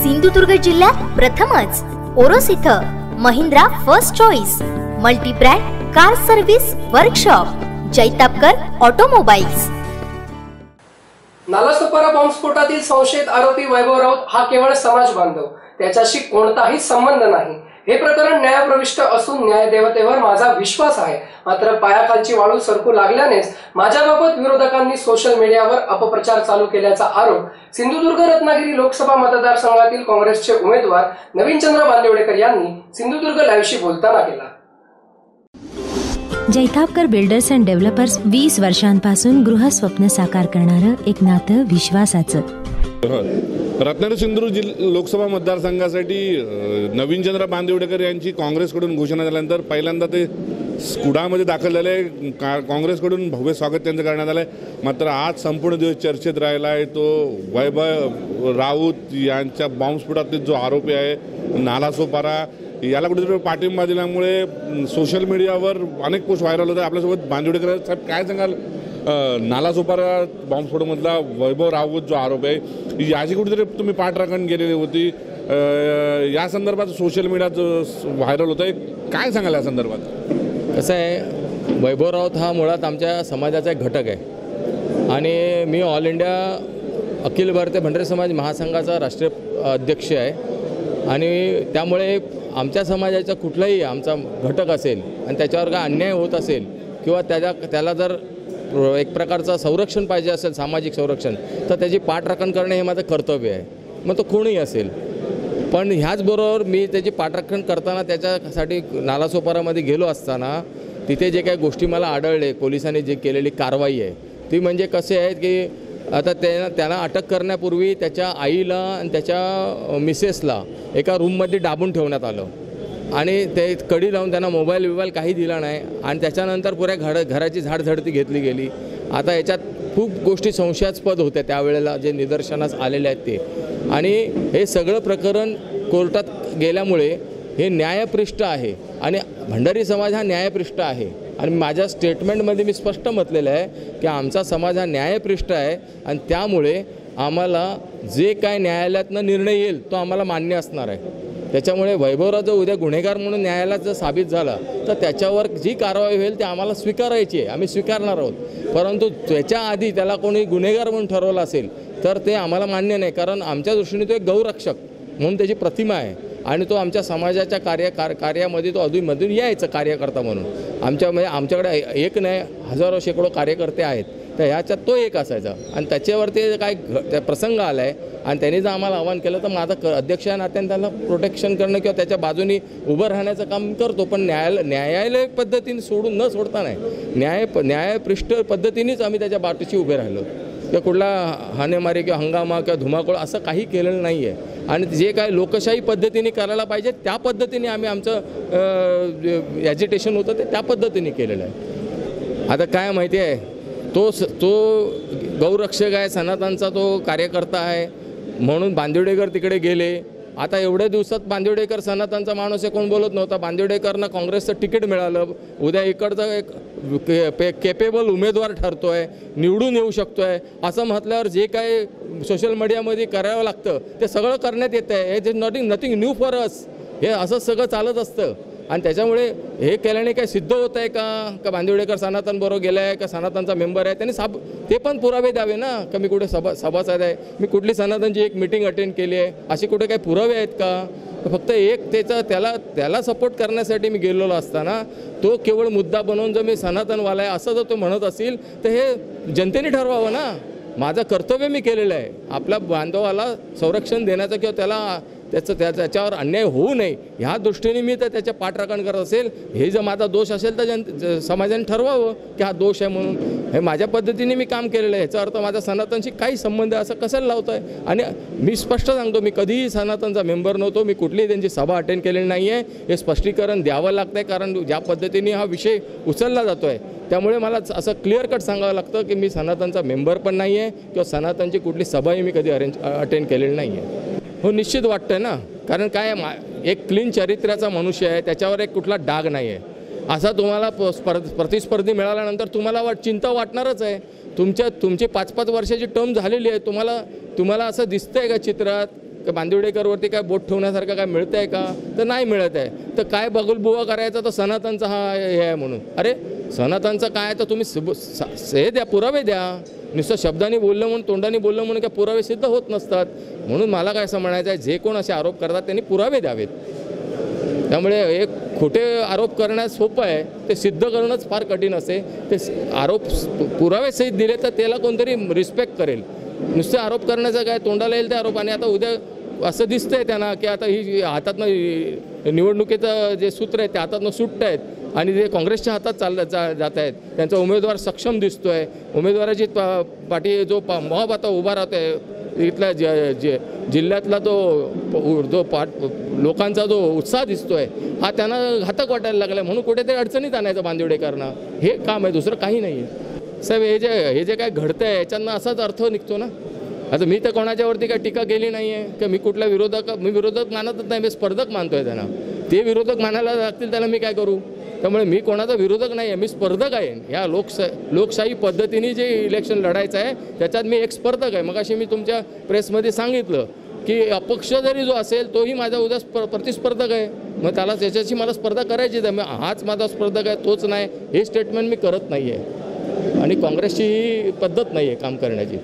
सिंधुदुर्ग जिल्ह्यात प्रथमच ओरोस इथं Mahindra first choice multi brand car service workshop Jaitapkar automobiles. Nalasopara बॉम्बस्फोटातील संशयित आरोपी वैभव राऊत हा केवळ समाज बांधव, त्याच्याशी कोणताही संबंध नाही। हे प्रकरण न्यायप्रविष्ट असून न्यायदेवतेवर माझा विश्वास आहे। मात्र पायाखालची वाळू सरकू लागल्यानेच माझ्याबाबत विरोधकांनी सोशल मीडियावर अपप्रचार चालू केल्याचा आरोप सिंधुदुर्ग रत्नागिरी लोकसभा मतदारसंघातील काँग्रेसचे उमेदवार नवीनचंद्र बांदिवडेकर यांनी सिंधुदुर्ग लाईव्हशी बोलताना केला। जैतापकर बिल्डर्स अँड डेव्हलपर्स 20 वर्षांपासून गृहस्वप्न साकार करणारं एक नातं विश्वासाचं। रत्नागिरी सिंधुदुर्ग लोकसभा मतदारसंघासाठी नवीनचंद्र बांदिवडेकर यांची काँग्रेसकडून घोषणा झाल्यानंतर पहिल्यांदा ते कुडामध्ये दाखल झाले। काँग्रेसकडून भव्य स्वागत त्यांचं करण्यात आलं आहे। मात्र आज संपूर्ण दिवस चर्चेत राहिला आहे तो वैभव राऊत यांच्या बॉम्बस्फोटातील जो आरोपी आहे नालासोपारा, याला कुठेतरी पाठिंबा दिल्यामुळे सोशल मीडियावर अनेक पोस्ट व्हायरल होत आहे। आपल्यासोबत बांदिवडेकर साहेब, काय सांगाल नालासोपारा बॉम्बस्फोटामधला वैभव राऊत जो आरोप आहे याची कुठेतरी तुम्ही पाठराखण केलेली होती, या संदर्भात सोशल मीडियात व्हायरल होत आहे, काय सांगाल या संदर्भात? कसं आहे, वैभव राऊत हा मुळात आमच्या समाजाचा एक घटक आहे आणि मी ऑल इंडिया अखिल भारतीय भंडारी समाज महासंघाचा राष्ट्रीय अध्यक्ष आहे आणि त्यामुळे आमच्या समाजाचा कुठलाही आमचा घटक असेल आणि त्याच्यावर काय अन्याय होत असेल किंवा त्याला जर एक प्रकारचं संरक्षण पाहिजे असेल, सामाजिक संरक्षण, तर त्याची पाठराखण करणे हे माझं कर्तव्य आहे, मग तो कोणीही असेल। पण ह्याचबरोबर मी त्याची पाठराखण करताना त्याच्यासाठी नालासोपारामध्ये गेलो असताना तिथे जे काही गोष्टी मला आढळले, पोलिसांनी जी केलेली कारवाई आहे ती म्हणजे कसे आहेत की आता त्याला अटक करण्यापूर्वी त्याच्या आईला आणि त्याच्या मिसेसला एका रूममध्ये डाबून ठेवण्यात आलं आणि ते कडी लावून त्यांना मोबाईल काही दिला नाही आणि त्याच्यानंतर पुऱ्या घराची झाडझडती घेतली गेली। आता याच्यात खूप गोष्टी संशयास्पद होत्या त्यावेळेला जे निदर्शनास आलेले आहेत ते, आणि हे सगळं प्रकरण कोर्टात गेल्यामुळे हे न्यायपृष्ठ आहे आणि भंडारी समाज हा न्यायपृष्ठ आहे आणि माझ्या स्टेटमेंटमध्ये मी स्पष्ट म्हटलेलं आहे की आमचा समाज हा न्यायपृष्ठ आहे आणि त्यामुळे आम्हाला जे काय न्यायालयातनं निर्णय येईल तो आम्हाला मान्य असणार आहे। त्याच्यामुळे वैभवराव जर उद्या गुन्हेगार म्हणून न्यायालयात जर साबित झाला तर त्याच्यावर जी कारवाई होईल ती आम्हाला स्वीकारायची आहे, आम्ही स्वीकारणार आहोत। परंतु त्याच्या आधी त्याला कोणी गुन्हेगार म्हणून ठरवलं असेल तर ते आम्हाला मान्य नाही, कारण आमच्या दृष्टीने तो एक गौरक्षक म्हणून त्याची प्रतिमा आहे आणि तो आमच्या समाजाच्या कार्यामध्ये तो अधूनमधून यायचं कार्यकर्ता म्हणून। आमच्याकडे एक नाही हजारो शेकडो कार्यकर्ते आहेत, तर ह्याच्यात तो एक असायचा आणि त्याच्यावरती काय प्रसंग आला आहे आणि त्यांनी जर आम्हाला आवाहन केलं तर माझा अध्यक्ष या नात्याने त्याला प्रोटेक्शन करणं किंवा त्याच्या बाजूनी उभं राहण्याचं काम करतो, पण न्यायालय पद्धतीने न सोडता नाही, न्यायपृष्ठ पद्धतीनेच आम्ही त्याच्या बाटूशी उभे राहिलो किंवा कुठला हानेमारी किंवा हंगामा किंवा धुमाकूळ असं काही केलेलं नाही आहे आणि जे काय लोकशाही पद्धतीने करायला पाहिजे त्या पद्धतीने आम्ही आमचं ॲजिटेशन होतं ते त्या पद्धतीने केलेलं आहे। आता काय माहिती आहे, तो गौरक्षक आहे, सनातनचा तो कार्यकर्ता आहे म्हणून बांदिवडेकर तिकडे गेले। आता एवढ्या दिवसात बांदिवडेकर सनातनचा माणूस आहे, कोण बोलत नव्हता। बांदिवडेकरनं काँग्रेसचं तिकीट मिळालं, उद्या इकडचं एक केपेबल उमेदवार ठरतो आहे, निवडून येऊ शकतो आहे, असं म्हटल्यावर जे काय सोशल मीडियामध्ये करावं लागतं ते सगळं करण्यात येतं आहे। हे नथिंग न्यू फॉर अस, हे असं सगळं चालत असतं आणि त्याच्यामुळे हे केल्याने काय सिद्ध होत आहे का बांदिवडेकर सनातन बरोबर गेला आहे का सनातनचा मेंबर आहे, त्यांनी ते पण पुरावे द्यावे ना का मी कुठे सभासद आहे, मी कुठली सनातनची एक मीटिंग अटेंड केली आहे, असे कुठे काही पुरावे आहेत का? फक्त एक त्याला सपोर्ट करण्यासाठी मी गेलेलो असताना तो केवळ मुद्दा बनवून जर मी सनातनवाला आहे असं जर तो म्हणत असेल तर हे जनतेने ठरवावं ना। माझं कर्तव्य मी केलेलं आहे, आपल्या बांधवाला संरक्षण देण्याचं किंवा त्याच्यावर अन्याय होऊ नये ह्या दृष्टीने मी तर त्याच्या पाठराखण करत असेल। हे जर माझा दोष असेल तर समाजाने ठरवावं की हा दोष आहे म्हणून, हे माझ्या पद्धतीने मी काम केलेलं आहे, याचा अर्थ माझा सनातनशी काही संबंध असं कशाला लावतो आहे? आणि मी स्पष्ट सांगतो, मी कधीही सनातनचा मेंबर नव्हतो, मी कुठलीही त्यांची सभा अटेंड केलेली नाही आहे, हे स्पष्टीकरण द्यावं लागतं आहे कारण ज्या पद्धतीने हा विषय उचलला जातो आहे त्यामुळे मला असं क्लिअर कट सांगावं लागतं की मी सनातनचा मेंबर पण नाही आहे किंवा सनातनची कुठली सभाही मी कधी अटेंड केलेली नाही आहे। हो, निश्चित वाटतं ना, कारण काय एक क्लीन चरित्राचा मनुष्य आहे, त्याच्यावर एक कुठला डाग नाही आहे। असा तुम्हाला प्रतिस्पर्धी मिळाल्यानंतर तुम्हाला चिंता वाटणारच आहे। तुमची 5-5 वर्षाची टर्म झालेली आहे, तुम्हाला असं दिसतंय का चित्रात बांदिवडेकरवरती काय बोट ठेवण्यासारखं काय मिळतं आहे का? तर नाही मिळत आहे. तर काय बगलबुवा करायचा तर सनातनचा हा हे आहे म्हणून. अरे सनातनचं काय तर तुम्ही हे द्या, पुरावे द्या. नुसतं शब्दांनी बोललं म्हणून, तोंडाने बोललं म्हणून काय पुरावे सिद्ध होत नसतात. म्हणून मला काय असं म्हणायचं आहे, जे कोण असे आरोप करतात त्यांनी पुरावे द्यावेत. त्यामुळे एक खोटे आरोप करण्यास सोपं आहे, ते सिद्ध करणंच फार कठीण असते. ते आरोप पुरावे सहित दिले तर त्याला कोणतरी रिस्पेक्ट करेल. नुसते आरोप करण्याचं काय, तोंडाला येईल ते आरोप. आणि आता उद्या असं दिसतंय त्यांना की आता ही हातातनं निवडणुकीचं जे सूत्र आहे ते हातातनं सुटत आहेत आणि ते काँग्रेसच्या हातात जात आहेत. त्यांचा उमेदवार सक्षम दिसतो आहे. उमेदवाराची पाठी जो मॉब आता उभा राहतो आहे इथल्या जिल्ह्यातला जो लोकांचा जो उत्साह दिसतो आहे हा त्यांना घातक वाटायला लागला आहे. म्हणून कुठेतरी अडचणीत आणायचं बांदिवडेकरांना, हे काम आहे, दुसरं काही नाही आहे. साहेब हे जे काय घडतं आहे याच्यानं असाच अर्थ निघतो ना. आता मी तर कोणाच्यावरती काय टीका केली नाही आहे की मी कुठल्या मी विरोधक मानतच नाही, मी स्पर्धक मानतो आहे त्यांना. ते विरोधक मानायला लागतील त्याला मी काय करू? त्यामुळे मी कोणाचा विरोधक नाही आहे, मी स्पर्धक आहे. ह्या लोकशाही पद्धतीने जे इलेक्शन लढायचं आहे त्याच्यात मी एक स्पर्धक आहे. मगाशी मी तुमच्या प्रेसमध्ये सांगितलं की अपक्ष जरी जो असेल तोही माझा उद्या प्रतिस्पर्धक आहे. मग त्याच्याशी मला स्पर्धा करायची आहे. मग हाच माझा स्पर्धक आहे तोच नाही, हे स्टेटमेंट मी करत नाही आहे. आणि काँग्रेसची ही पद्धत नाही आहे काम करण्याची.